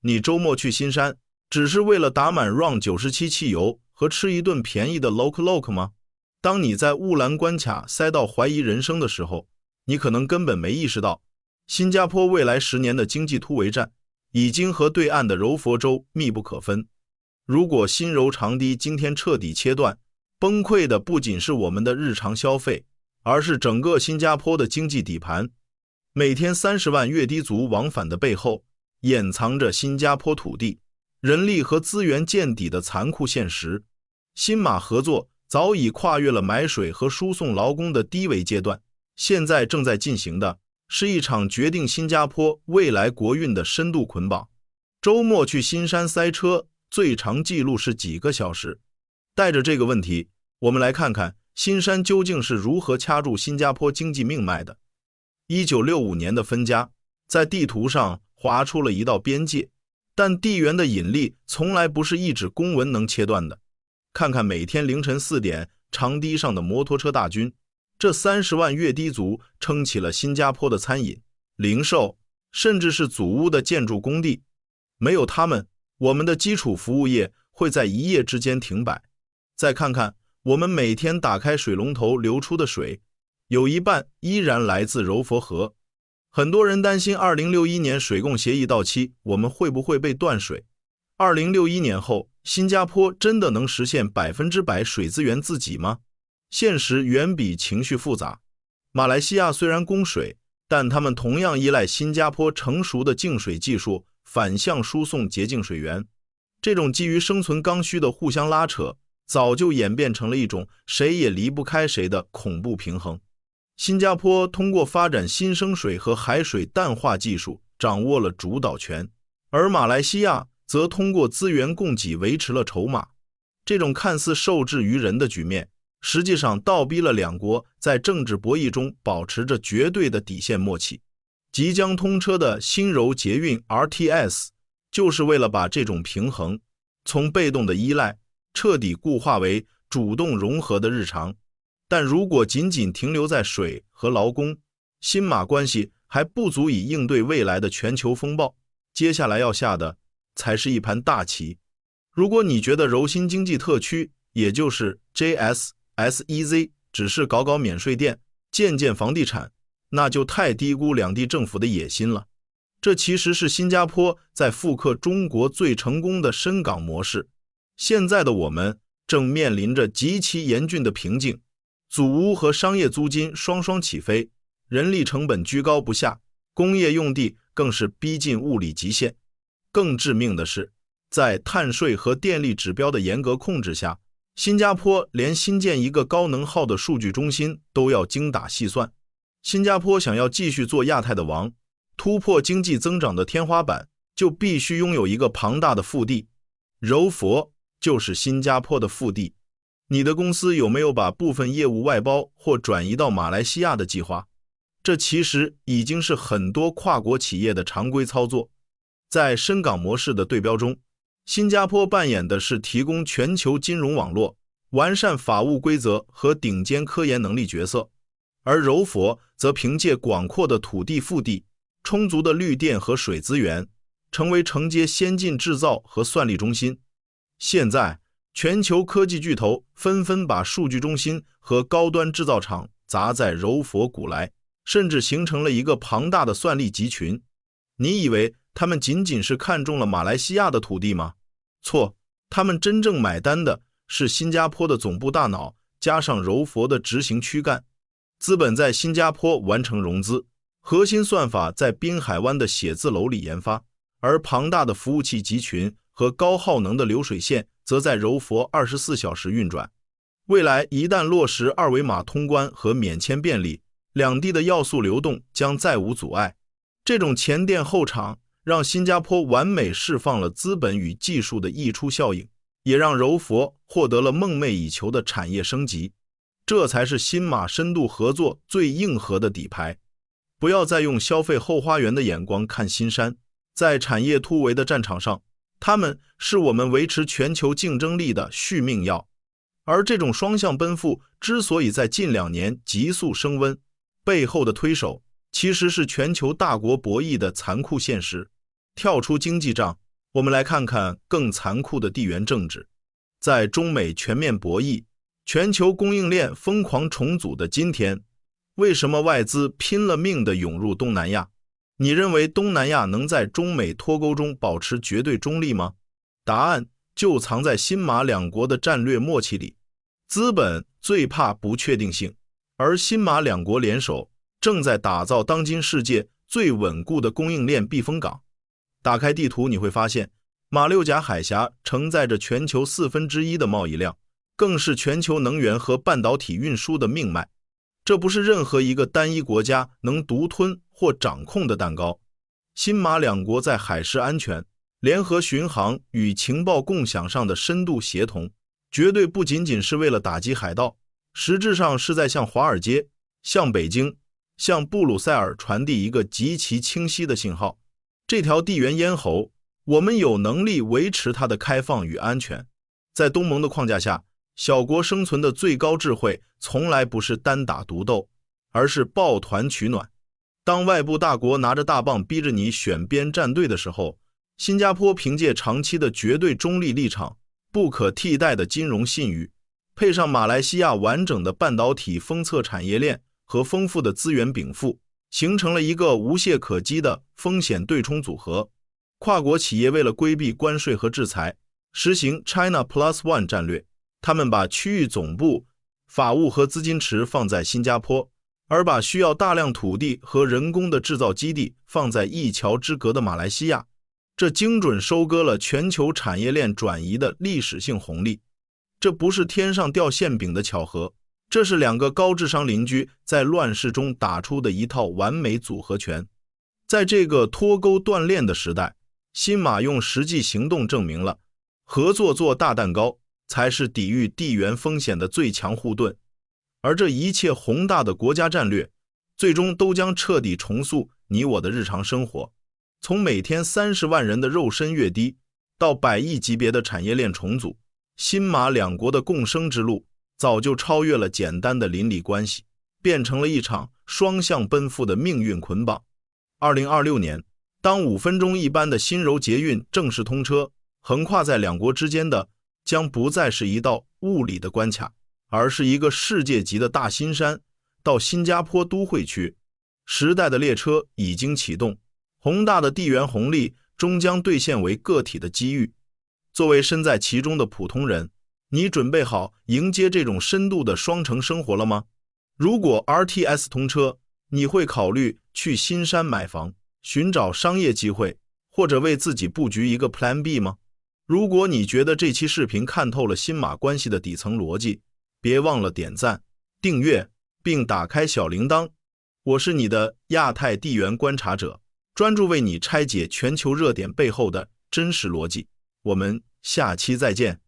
你周末去新山，只是为了打满 RON 97汽油和吃一顿便宜的 Lok 吗？当你在乌兰关卡塞到怀疑人生的时候，你可能根本没意识到，新加坡未来10年的经济突围战已经和对岸的柔佛州密不可分。如果新柔长堤今天彻底切断，崩溃的不仅是我们的日常消费，而是整个新加坡的经济底盘。每天30万越低族往返的背后，掩藏着新加坡土地、人力和资源见底的残酷现实。新马合作早已跨越了买水和输送劳工的低维阶段，现在正在进行的是一场决定新加坡未来国运的深度捆绑。周末去新山塞车最长记录是几个小时？带着这个问题，我们来看看新山究竟是如何掐住新加坡经济命脉的。1965年的分家在地图上划出了一道边界，但地缘的引力从来不是一纸公文能切断的。看看每天凌晨4点长堤上的摩托车大军，这30万越低族撑起了新加坡的餐饮、零售，甚至是祖屋的建筑工地。没有他们，我们的基础服务业会在一夜之间停摆。再看看我们每天打开水龙头流出的水，有一半依然来自柔佛河。很多人担心2061年水供协议到期，我们会不会被断水？2061年后，新加坡真的能实现100%水资源自给吗？现实远比情绪复杂。马来西亚虽然供水，但他们同样依赖新加坡成熟的净水技术反向输送洁净水源。这种基于生存刚需的互相拉扯，早就演变成了一种谁也离不开谁的恐怖平衡。新加坡通过发展新生水和海水淡化技术掌握了主导权，而马来西亚则通过资源供给维持了筹码。这种看似受制于人的局面，实际上倒逼了两国在政治博弈中保持着绝对的底线默契。即将通车的新柔捷运 RTS 就是为了把这种平衡从被动的依赖彻底固化为主动融合的日常。但如果仅仅停留在水和劳工，新马关系还不足以应对未来的全球风暴。接下来要下的才是一盘大棋。如果你觉得柔新经济特区，也就是 JSSEZ 只是搞搞免税店、建房地产，那就太低估两地政府的野心了。这其实是新加坡在复刻中国最成功的深港模式。现在的我们正面临着极其严峻的瓶颈，祖屋和商业租金双双起飞，人力成本居高不下，工业用地更是逼近物理极限。更致命的是，在碳税和电力指标的严格控制下，新加坡连新建一个高能耗的数据中心都要精打细算。新加坡想要继续做亚太的王，突破经济增长的天花板，就必须拥有一个庞大的腹地。柔佛就是新加坡的腹地。你的公司有没有把部分业务外包或转移到马来西亚的计划？这其实已经是很多跨国企业的常规操作。在深港模式的对标中，新加坡扮演的是提供全球金融网络、完善法务规则和顶尖科研能力角色，而柔佛则凭借广阔的土地腹地、充足的绿电和水资源，成为承接先进制造和算力中心。现在全球科技巨头纷纷把数据中心和高端制造厂砸在柔佛古来，甚至形成了一个庞大的算力集群。你以为他们仅仅是看中了马来西亚的土地吗？错，他们真正买单的是新加坡的总部大脑加上柔佛的执行躯干。资本在新加坡完成融资，核心算法在滨海湾的写字楼里研发，而庞大的服务器集群和高耗能的流水线则在柔佛24小时运转。未来一旦落实二维码通关和免签便利，两地的要素流动将再无阻碍。这种前店后厂让新加坡完美释放了资本与技术的溢出效应，也让柔佛获得了梦寐以求的产业升级。这才是新马深度合作最硬核的底牌。不要再用消费后花园的眼光看新山，在产业突围的战场上，他们是我们维持全球竞争力的续命药。而这种双向奔赴之所以在近2年急速升温，背后的推手其实是全球大国博弈的残酷现实。跳出经济账，我们来看看更残酷的地缘政治。在中美全面博弈、全球供应链疯狂重组的今天，为什么外资拼了命地涌入东南亚？你认为东南亚能在中美脱钩中保持绝对中立吗？答案就藏在新马两国的战略默契里。资本最怕不确定性，而新马两国联手正在打造当今世界最稳固的供应链避风港。打开地图你会发现，马六甲海峡承载着全球1/4的贸易量，更是全球能源和半导体运输的命脉。这不是任何一个单一国家能独吞或掌控的蛋糕。新马两国在海事安全、联合巡航与情报共享上的深度协同，绝对不仅仅是为了打击海盗，实质上是在向华尔街、向北京、向布鲁塞尔传递一个极其清晰的信号：这条地缘咽喉，我们有能力维持它的开放与安全。在东盟的框架下，小国生存的最高智慧从来不是单打独斗，而是抱团取暖。当外部大国拿着大棒逼着你选边站队的时候，新加坡凭借长期的绝对中立立场、不可替代的金融信誉，配上马来西亚完整的半导体封测产业链和丰富的资源禀赋，形成了一个无懈可击的风险对冲组合。跨国企业为了规避关税和制裁，实行 China Plus One 战略，他们把区域总部、法务和资金池放在新加坡，而把需要大量土地和人工的制造基地放在一桥之隔的马来西亚。这精准收割了全球产业链转移的历史性红利。这不是天上掉馅饼的巧合，这是两个高智商邻居在乱世中打出的一套完美组合拳。在这个脱钩断链的时代，新马用实际行动证明了，合作做大蛋糕才是抵御地缘风险的最强护盾。而这一切宏大的国家战略，最终都将彻底重塑你我的日常生活。从每天30万人的肉身跃低，到100亿级别的产业链重组，新马两国的共生之路早就超越了简单的邻里关系，变成了一场双向奔赴的命运捆绑。2026年，当5分钟一班的新柔捷运正式通车，横跨在两国之间的将不再是一道物理的关卡，而是一个世界级的大新山到新加坡都会区。时代的列车已经启动，宏大的地缘红利终将兑现为个体的机遇。作为身在其中的普通人，你准备好迎接这种深度的双城生活了吗？如果 RTS 通车，你会考虑去新山买房，寻找商业机会，或者为自己布局一个 Plan B 吗？如果你觉得这期视频看透了新马关系的底层逻辑，别忘了点赞、订阅并打开小铃铛。我是你的亚太地缘观察者，专注为你拆解全球热点背后的真实逻辑。我们下期再见。